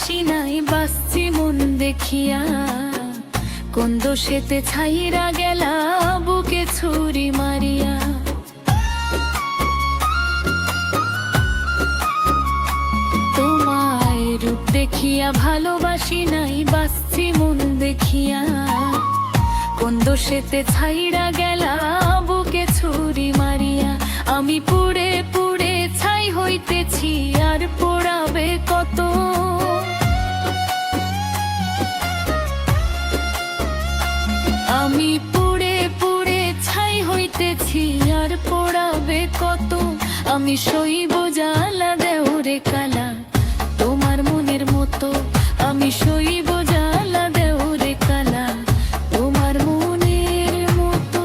ভালোবাসি নাই বাসছি মন দেখিয়া, কোন দোষেতে ছাইরা গেলা বুকে ছুরি মারিয়া। তোমায় রূপ দেখিয়া ভালোবাসি নাই বাসছি মন দেখিয়া, কোন দোষেতে ছাইরা গেলা বুকে ছুরি মারিয়া। আমি পুড়ে পুড়ে ছাই হইতেছি আর পোড়াবে কত, আমি পুড়ে পুড়ে ছাই হইতেছি আর পোড়াবে কত। আমি সইব জ্বালা দেওরে কালা তোমার মনের মতো, আমি সইব জ্বালা দেওরে কালা তোমার মনের মতো।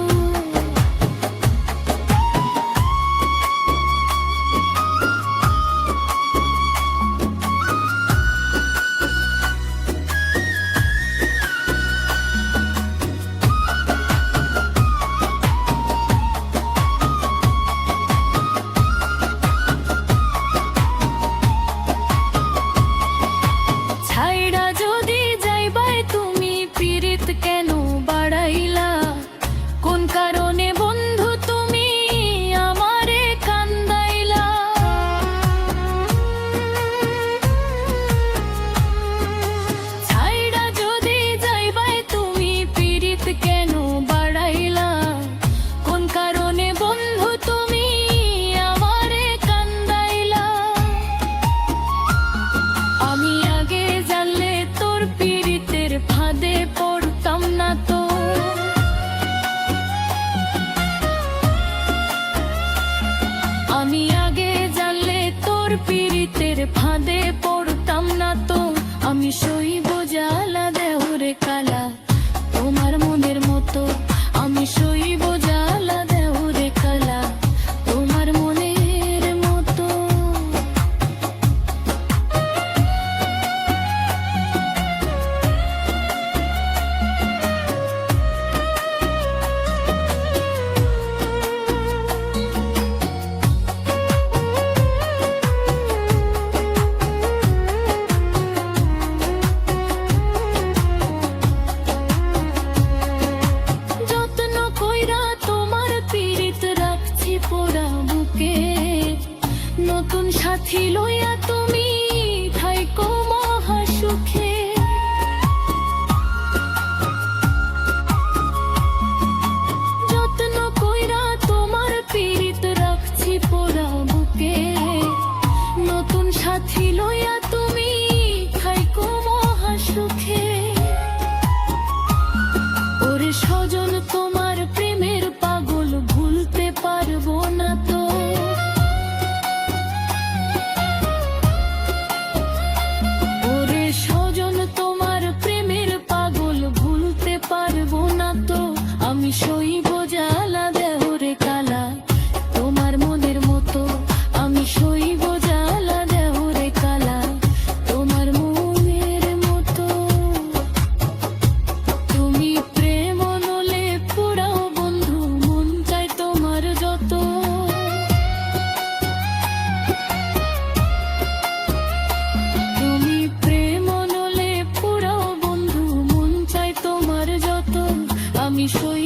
কেন বাড়াইলা, কোন কারণে বন্ধু তুমি আমারে কান্দাইলা। ছাইড়া যদি যাইবাই তুমি পীড়িত কেন বাড়াইলা, কোন কারণে বন্ধু তুমি আমারে কান্দাইলা। আমি আগে জানলে তোর পীড়িতের ফাঁদে পড়তাম না তো, আমি আগে জানলে তোর পীড়িতের ফাঁদে পড়তাম না তো। আমি সইব জ্বালা দেওরে কালা তোমার মনের মতো, আমি সইব জ্বালা দেওরে কালা তোমার মনের মতো। নতুন সাথী লইয়া তুমি থাইকো মহা সুখে, যত্ন কইরা তোমার পীড়িত রাখছি পোড়া বুকে। নতুন সাথী লইয়া তুমি থাইকো মহা সুখে। ওরে সজন তোমার প্রেমের পাগল ভুলতে পারবো না তো, পারবো না তো। আমি সইব জ্বালা দেওরে কালা তোমার মনের মতো, আমি সইব জ্বালা দেওরে কালা তোমার মনের মতো। তুমি প্রেম নলে পুরাও বন্ধু মন চাই তোমার যত, তুমি প্রেম নলে পুরাও বন্ধু মন চাই তোমার যত। আমি সই